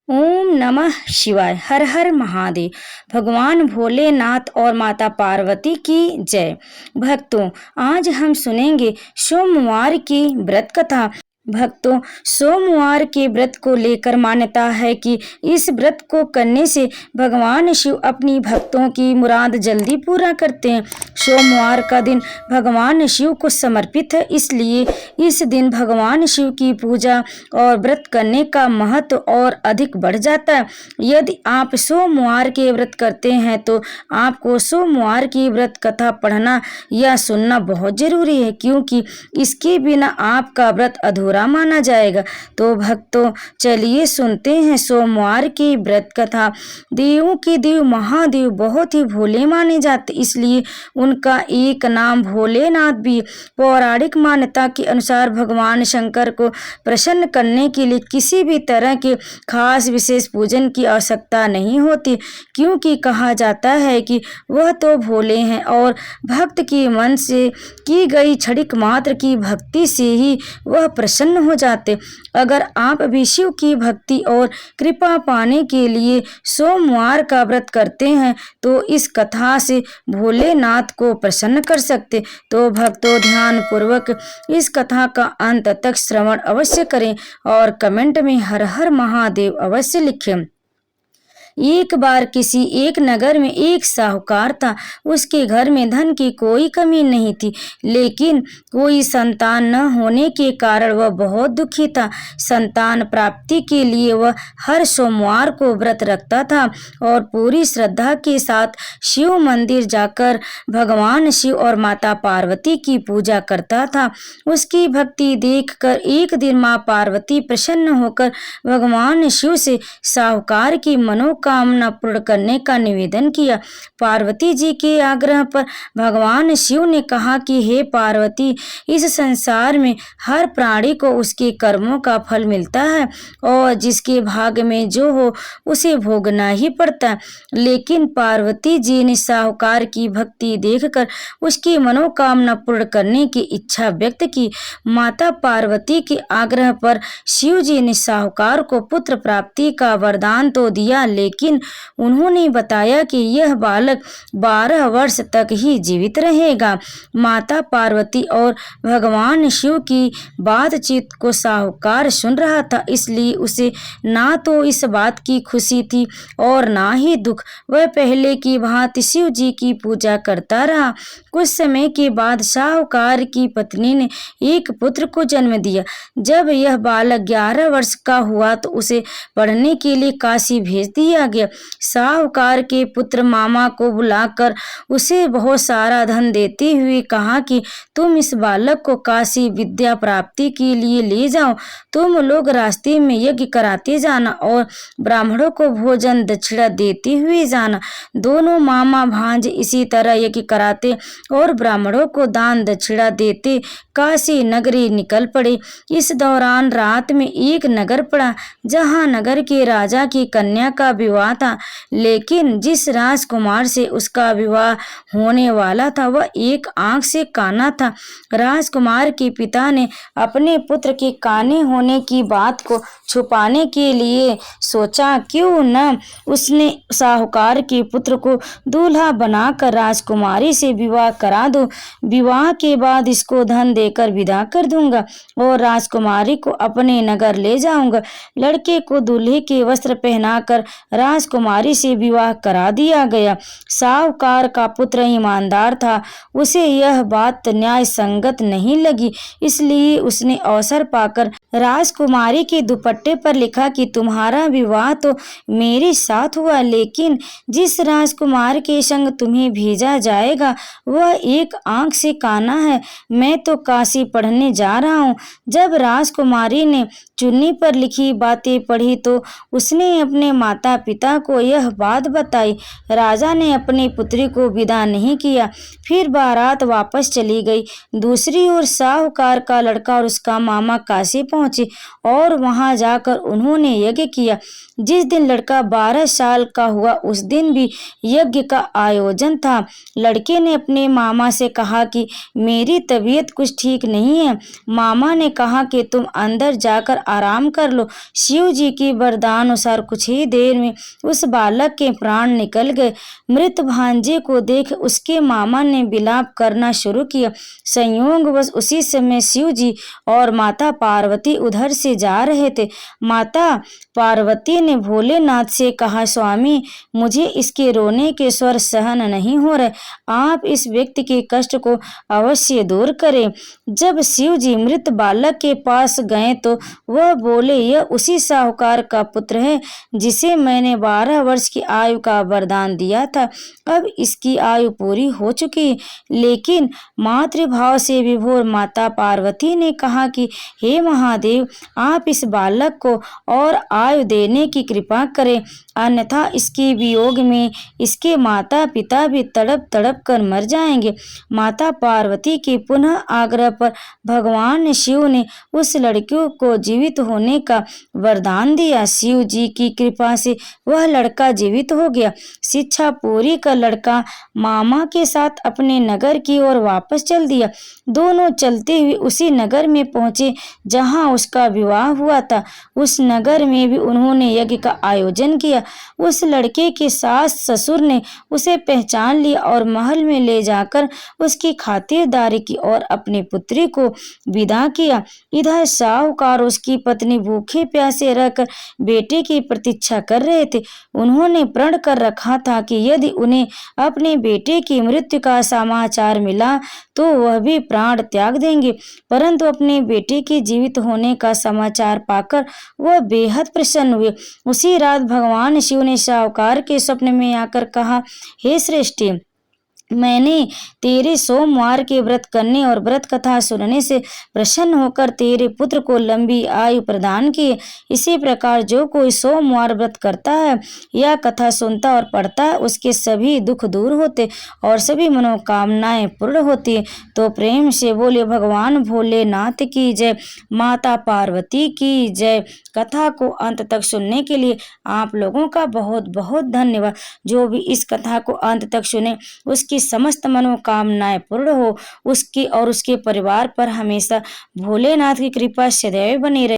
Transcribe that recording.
ओम नमः शिवाय। हर हर महादेव। भगवान भोलेनाथ और माता पार्वती की जय। भक्तों, आज हम सुनेंगे सोमवार की व्रत कथा। भक्तों, सोमवार के व्रत को लेकर मान्यता है कि इस व्रत को करने से भगवान शिव अपनी भक्तों की मुराद जल्दी पूरा करते हैं। सोमवार का दिन भगवान शिव को समर्पित है, इसलिए इस दिन भगवान शिव की पूजा और व्रत करने का महत्व और अधिक बढ़ जाता है। यदि आप सोमवार के व्रत करते हैं तो आपको सोमवार की व्रत कथा पढ़ना या सुनना बहुत जरूरी है, क्योंकि इसके बिना आपका व्रत अधूरा माना जाएगा। तो भक्तों, चलिए सुनते हैं सोमवार की व्रत कथा। देवों के देव महादेव बहुत ही भोले माने जाते, इसलिए उनका एक नाम भोलेनाथ भी। पौराणिक मान्यता के अनुसार भगवान शंकर को प्रसन्न करने के लिए किसी भी तरह के खास विशेष पूजन की आवश्यकता नहीं होती, क्योंकि कहा जाता है कि वह तो भोले हैं और भक्त के मन से की गई क्षणिक मात्र की भक्ति से ही वह प्रसन्न हो जाते। अगर आप भी शिव की भक्ति और कृपा पाने के लिए सोमवार का व्रत करते हैं तो इस कथा से भोलेनाथ को प्रसन्न कर सकते। तो भक्तों, ध्यान पूर्वक इस कथा का अंत तक श्रवण अवश्य करें और कमेंट में हर हर महादेव अवश्य लिखें। एक बार किसी एक नगर में एक साहूकार था। उसके घर में धन की कोई कमी नहीं थी, लेकिन कोई संतान न होने के कारण वह बहुत दुखी था। संतान प्राप्ति के लिए वह हर सोमवार को व्रत रखता था और पूरी श्रद्धा के साथ शिव मंदिर जाकर भगवान शिव और माता पार्वती की पूजा करता था। उसकी भक्ति देखकर एक दिन माँ पार्वती प्रसन्न होकर भगवान शिव से साहूकार की मनोकामना पूर्ण करने का निवेदन किया। पार्वती जी के आग्रह पर भगवान शिव ने कहा कि हे पार्वती, इस संसार में हर प्राणी को उसके कर्मों का फल मिलता है और जिसके भाग्य में जो हो उसे भोगना ही पड़ता है। लेकिन पार्वती जी ने साहूकार की भक्ति देखकर उसकी मनोकामना पूर्ण करने की इच्छा व्यक्त की। माता पार्वती के आग्रह पर शिव जी ने साहूकार को पुत्र प्राप्ति का वरदान तो दिया, लेकिन उन्होंने बताया कि यह बालक 12 वर्ष तक ही जीवित रहेगा। माता पार्वती और भगवान शिव की बातचीत को साहूकार सुन रहा था, इसलिए उसे ना तो इस बात की खुशी थी और ना ही दुख। वह पहले की भांति शिव जी की पूजा करता रहा। कुछ समय के बाद साहूकार की पत्नी ने एक पुत्र को जन्म दिया। जब यह बालक 11 वर्ष का हुआ तो उसे पढ़ने के लिए काशी भेज दिया गया। साहूकार के पुत्र मामा को बुलाकर उसे बहुत सारा धन देते हुए कहा कि तुम इस बालक को काशी विद्या प्राप्ति के लिए ले जाओ। तुम लोग रास्ते में यज्ञ कराते जाना और ब्राह्मणों को भोजन दक्षिणा देते हुए जाना। दोनों मामा भांजे इसी तरह यज्ञ कराते और ब्राह्मणों को दान दक्षिणा देते काशी नगरी निकल पड़े। इस दौरान रात में एक नगर पड़ा, जहां नगर के राजा की कन्या का विवाह था, लेकिन जिस राजकुमार से उसका विवाह होने वाला था वह एक आंख से काना था। राजकुमार के पिता ने अपने पुत्र के काने होने की बात को छुपाने के लिए सोचा क्यों न उसने साहूकार के पुत्र को दूल्हा बनाकर राजकुमारी से विवाह करा दो। विवाह के बाद इसको धन देकर विदा कर दूंगा और राजकुमारी को अपने नगर ले जाऊंगा। लड़के को दूल्हे के वस्त्र पहनाकर राजकुमारी से विवाह करा दिया गया। साहूकार का पुत्र ईमानदार था, उसे यह बात न्याय संगत नहीं लगी, इसलिए उसने अवसर पाकर राजकुमारी के दुपट्टे पर लिखा कि तुम्हारा विवाह तो मेरे साथ हुआ, लेकिन जिस राजकुमार के संग तुम्हें भेजा जाएगा वह एक आंख से काना है। मैं तो काशी पढ़ने जा रहा हूँ। जब राजकुमारी ने चुन्नी पर लिखी बातें पढ़ी तो उसने अपने माता पिता को यह बात बताई। राजा ने अपनी पुत्री को विदा नहीं किया। फिर बारात वापस चली गई। दूसरी ओर साहूकार का लड़का और उसका मामा काशी पहुंचे और वहां जाकर उन्होंने यज्ञ किया। जिस दिन लड़का 12 साल का हुआ उस दिन भी यज्ञ का आयोजन था। लड़के ने अपने मामा से कहा कि मेरी तबीयत कुछ ठीक नहीं है। मामा ने कहा कि तुम अंदर जाकर आराम कर लो। शिव जी की वरदानुसार कुछ ही देर में उस बालक के प्राण निकल गए। मृत भांजे को देख उसके मामा ने विलाप करना शुरू किया। संयोगवश उसी समय शिव जी और माता पार्वती उधर से जा रहे थे। माता पार्वती ने भोलेनाथ से कहा, स्वामी, मुझे इसके रोने के स्वर सहन नहीं हो रहे। आप इस व्यक्ति के कष्ट को अवश्य दूर करें। जब शिव जी मृत बालक के पास गए तो वह बोले, यह उसी साहूकार का पुत्र है जिसे मैंने 12 वर्ष की आयु का वरदान दिया था। अब इसकी आयु पूरी हो चुकी। लेकिन मातृभाव से विभोर माता पार्वती ने कहा कि हे महादेव, आप इस बालक को और आयु देने की कृपा करें, अन्यथा इसके वियोग में इसके माता पिता भी तड़प तड़प कर मर जाएंगे। माता पार्वती के पुनः आग्रह पर भगवान शिव ने उस लड़के को जीवित होने का वरदान दिया। शिव जी की कृपा से वह लड़का जीवित हो गया। शिक्षा पूरी कर लड़का मामा के साथ अपने नगर की ओर वापस चल दिया। दोनों चलते हुए उसी नगर में पहुंचे जहां उसका विवाह हुआ था। उस नगर में भी उन्होंने यज्ञ का आयोजन किया। उस लड़के के सास ससुर ने उसे पहचान लिया और महल में ले जाकर उसकी खातिरदारी की और अपनी पुत्री को विदा किया। इधर साहूकार उसकी पत्नी भूखे प्यासे रहकर बेटे की प्रतीक्षा कर रहे थे। उन्होंने प्रण कर रखा था कि यदि उन्हें अपने बेटे की मृत्यु का समाचार मिला तो वह भी प्राण त्याग देंगे, परंतु अपने बेटे के जीवित होने का समाचार पाकर वह बेहद प्रसन्न हुए। उसी रात भगवान शिव ने साहूकार के स्वप्न में आकर कहा, हे श्रेष्ठी, मैंने तेरे सोमवार के व्रत करने और व्रत कथा सुनने से प्रसन्न होकर तेरे पुत्र को लंबी आयु प्रदान की। इसी प्रकार जो कोई सोमवार व्रत करता है या कथा सुनता और पढ़ता है उसके सभी दुख दूर होते और सभी मनोकामनाएं पूर्ण होती है। तो प्रेम से बोले भगवान भोलेनाथ की जय, माता पार्वती की जय। कथा को अंत तक सुनने के लिए आप लोगों का बहुत बहुत धन्यवाद। जो भी इस कथा को अंत तक सुने उसकी समस्त मनोकामनाएं पूर्ण हो, उसकी और उसके परिवार पर हमेशा भोलेनाथ की कृपा सदैव बनी रहे।